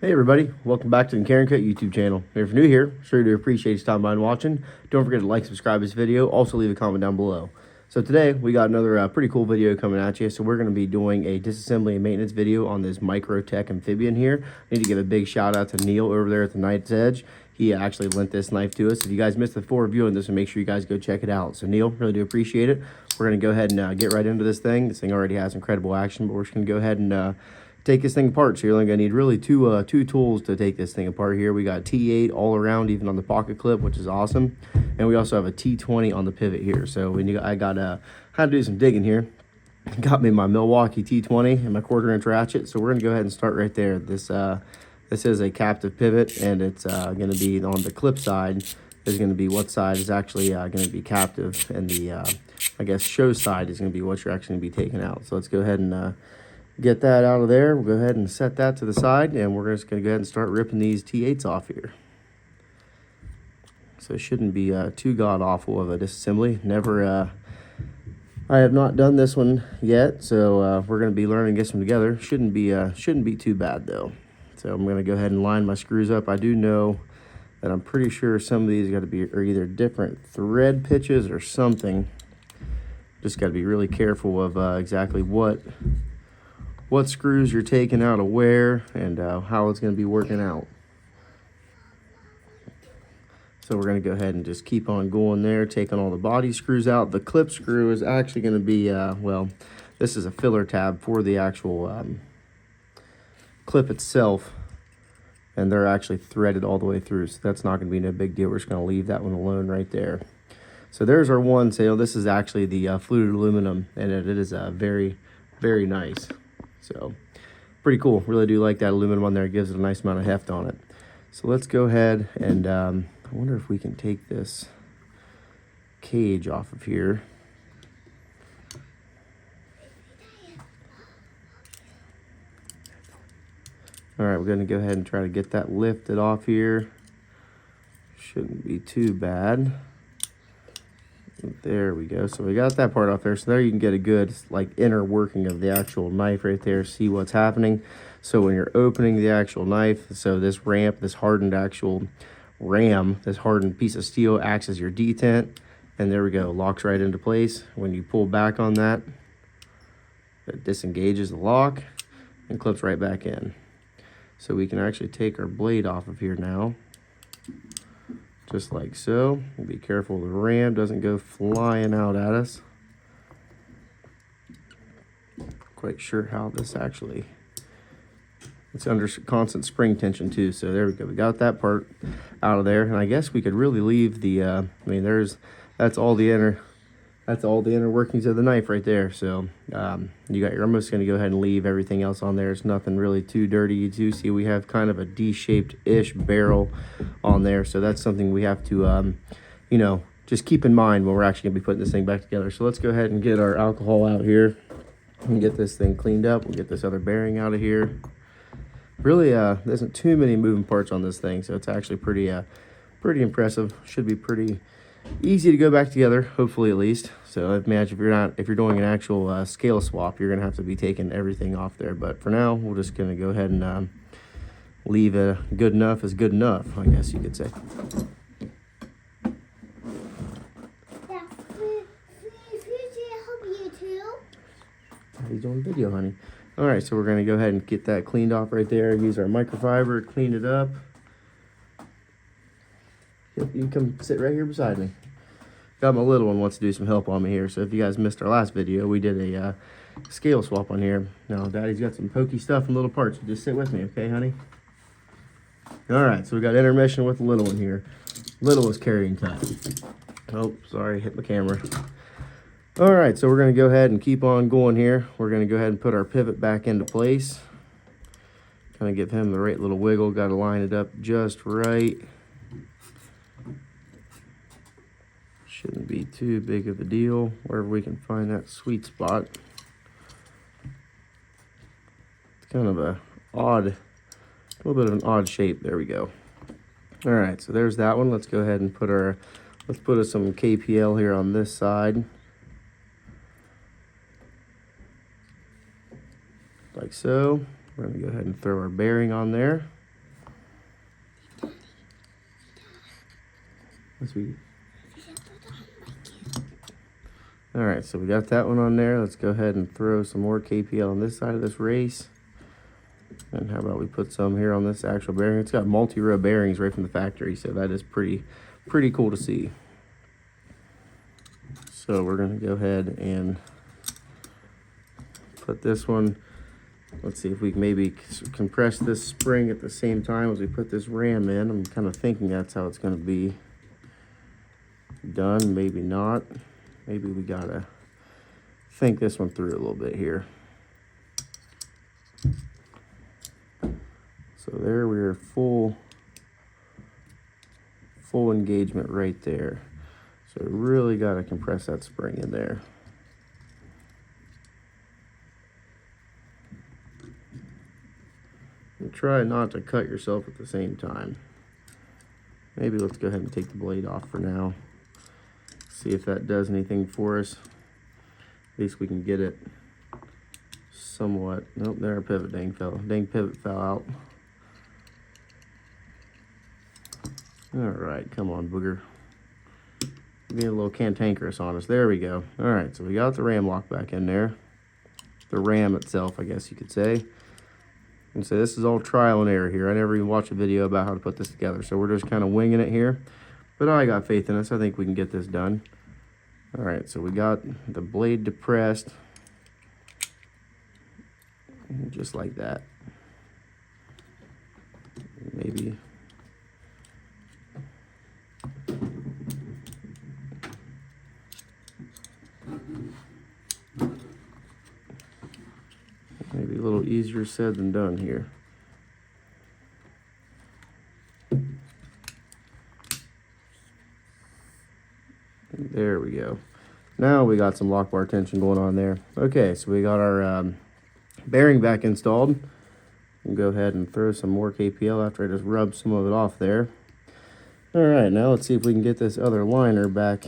Hey everybody, welcome back to the Carryandcut YouTube channel. If you're new here, sure do appreciate you stopping by and watching. Don't forget to like, subscribe this video. Also leave a comment down below. So today we got another pretty cool video coming at you. So we're going to be doing a disassembly and maintenance video on this Microtech amphibian here. I need to give a big shout out to Neil over there at the Knife's Edge. He actually lent this knife to us. If you guys missed the full review on this, make sure you guys go check it out. So Neil, really do appreciate it. We're going to go ahead and get right into this thing. This thing already has incredible action, but we're just going to go ahead and take this thing apart. So you're only going to need really two tools to take this thing apart here. We got T8 all around, even on the pocket clip, which is awesome. And we also have a T20 on the pivot here. So I had to do some digging here. Got me my Milwaukee T20 and my 1/4" ratchet. So we're going to go ahead and start right there. This is a captive pivot, and it's going to be on the clip side. Is going to be what side is actually going to be captive, and the I guess show side is going to be what you're actually going to be taking out. So let's go ahead and get that out of there. We'll go ahead and set that to the side, and we're just going to go ahead and start ripping these T8s off here. So it shouldn't be too god-awful of a disassembly. I have not done this one yet, so we're going to be learning to get them together. Shouldn't be too bad, though. So I'm going to go ahead and line my screws up. I do know that I'm pretty sure some of these are either different thread pitches or something. Just got to be really careful of exactly what screws you're taking out of where, and how it's going to be working out. So we're going to go ahead and just keep on going there, taking all the body screws out. The clip screw is actually going to be, well, this is a filler tab for the actual clip itself, and they're actually threaded all the way through, so that's not going to be no big deal. We're just going to leave that one alone right there. So there's our one sale. This is actually the fluted aluminum, and it is very, very nice. So pretty cool. Really do like that aluminum on there. It gives it a nice amount of heft on it. So let's go ahead and I wonder if we can take this cage off of here. All right, we're going to go ahead and try to get that lifted off here. Shouldn't be too bad. There we go. So we got that part off there. So there you can get a good like inner working of the actual knife right there. See what's happening. So when you're opening the actual knife, so this ramp, this hardened actual ram, this hardened piece of steel acts as your detent. And there we go. Locks right into place. When you pull back on that, it disengages the lock and clips right back in. So we can actually take our blade off of here now. Just like so. Be careful the ram doesn't go flying out at us. Quite sure how this actually, it's under constant spring tension too. So there we go. We got that part out of there, and I guess we could really leave the I mean, that's all the inner workings of the knife right there. So you're almost going to go ahead and leave everything else on there. It's nothing really too dirty. You do see we have kind of a D-shaped-ish barrel on there. So that's something we have to, you know, just keep in mind when we're actually going to be putting this thing back together. So let's go ahead and get our alcohol out here and get this thing cleaned up. We'll get this other bearing out of here. Really, there isn't too many moving parts on this thing, so it's actually pretty impressive. Should be pretty easy to go back together, hopefully at least. So imagine if you're doing an actual scale swap, you're gonna have to be taking everything off there. But for now, we're just gonna go ahead and leave good enough as good enough, I guess you could say. He's doing video, honey. All right, so we're gonna go ahead and get that cleaned off right there. Use our microfiber, clean it up. Yep, you can come sit right here beside me. Got my little one wants to do some help on me here. So if you guys missed our last video, we did a scale swap on here. Now Daddy's got some pokey stuff and little parts. So just sit with me, okay, honey? All right, so we got intermission with the little one here. Little is Carryandcut. Oh, sorry, hit my camera. All right, so we're gonna go ahead and keep on going here. We're gonna go ahead and put our pivot back into place. Kind of give him the right little wiggle. Got to line it up just right. Shouldn't be too big of a deal, wherever we can find that sweet spot. It's kind of a little bit of an odd shape. There we go. All right, so there's that one. Let's go ahead and let's put some KPL here on this side. Like so. We're gonna go ahead and throw our bearing on there. All right, so we got that one on there. Let's go ahead and throw some more KPL on this side of this race. And how about we put some here on this actual bearing? It's got multi-row bearings right from the factory, so that is pretty cool to see. So we're gonna go ahead and put this one. Let's see if we can maybe compress this spring at the same time as we put this ram in. I'm kind of thinking that's how it's gonna be done, maybe not. Maybe we gotta think this one through a little bit here. So there we are, full engagement right there. So really gotta compress that spring in there. And try not to cut yourself at the same time. Maybe let's go ahead and take the blade off for now. See if that does anything for us. At least we can get it somewhat. Nope, there our pivot dang pivot fell out. All right, come on, booger. Being a little cantankerous on us. There we go. All right, so we got the ram lock back in there. The ram itself, I guess you could say. And so this is all trial and error here. I never even watched a video about how to put this together, so we're just kind of winging it here. But I got faith in us. I think we can get this done. All right, so we got the blade depressed. Just like that. Maybe. Maybe a little easier said than done here. There we go. Now we got some lock bar tension going on there. Okay, so we got our bearing back installed. We'll go ahead and throw some more KPL after I just rubbed some of it off there. All right, now let's see if we can get this other liner back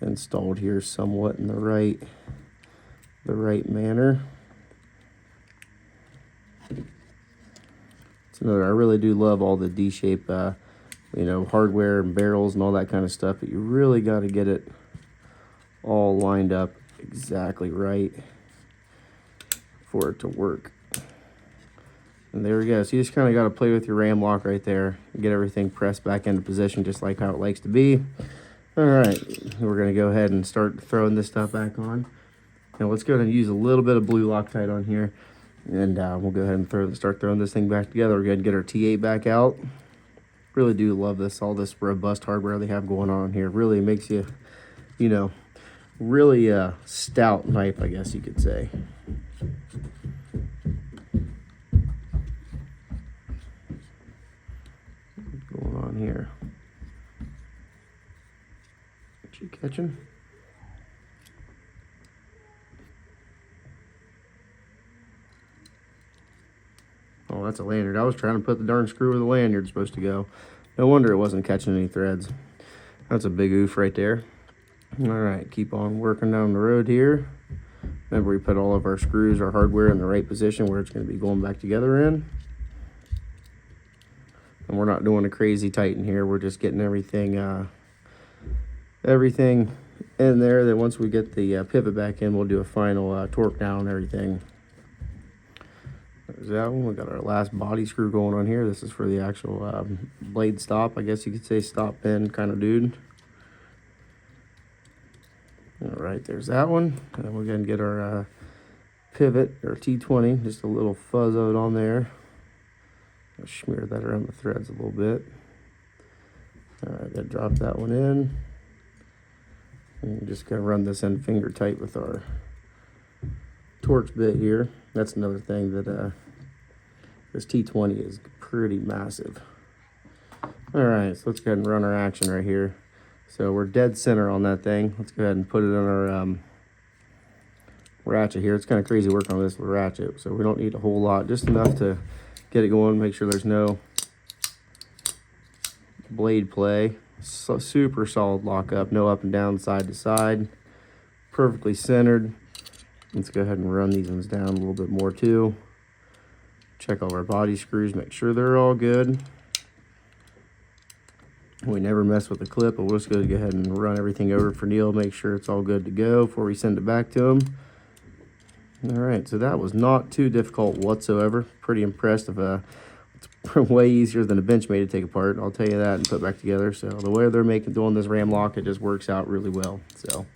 installed here somewhat in the right manner. It's another, I really do love all the D-shape you know, hardware and barrels and all that kind of stuff, but you really got to get it all lined up exactly right for it to work. And there we go. So you just kind of got to play with your ram lock right there, get everything pressed back into position just like how it likes to be. All right, we're going to go ahead and start throwing this stuff back on. Now let's go ahead and use a little bit of blue Loctite on here, and we'll go ahead and start throwing this thing back together. We're going to get our T8 back out. Really do love this, all this robust hardware they have going on here. Really makes you, you know, really stout knife, I guess you could say. What's going on here? What you catching? Oh, that's a lanyard. I was trying to put the darn screw where the lanyard's supposed to go. No wonder it wasn't catching any threads. That's a big oof right there. All right, keep on working down the road here. Remember, we put all of our screws, our hardware in the right position where it's going to be going back together in. And we're not doing a crazy tighten here. We're just getting everything in there. Then once we get the pivot back in, we'll do a final torque down and everything. There's that one. We got our last body screw going on here. This is for the actual blade stop, I guess you could say, stop pin kind of dude. All right, there's that one. And we're gonna get our pivot, or T20, just a little fuzz of it on there. I'll smear that around the threads a little bit. All right, gotta drop that one in. And we're just gonna run this in finger tight with our Torx bit here. That's another thing that this T20 is pretty massive. All right, so let's go ahead and run our action right here. So we're dead center on that thing. Let's go ahead and put it on our ratchet here. It's kind of crazy working on this with ratchet, so we don't need a whole lot, just enough to get it going, make sure there's no blade play. So super solid lockup, no up and down, side to side, perfectly centered. Let's go ahead and run these ones down a little bit more too. Check all our body screws, make sure they're all good. We never mess with the clip, but we'll just go ahead and run everything over for Neil, make sure it's all good to go before we send it back to him. All right, so that was not too difficult whatsoever. Pretty impressed. It's way easier than a Benchmade to take apart, I'll tell you that, and put back together. So the way they're doing this ram lock, it just works out really well. So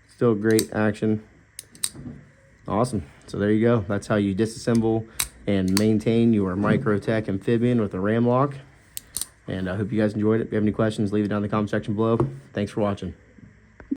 still great action. Awesome. So there you go. That's how you disassemble and maintain your Microtech amphibian with a ram lock. And I hope you guys enjoyed it. If you have any questions, leave it down in the comment section below. Thanks for watching.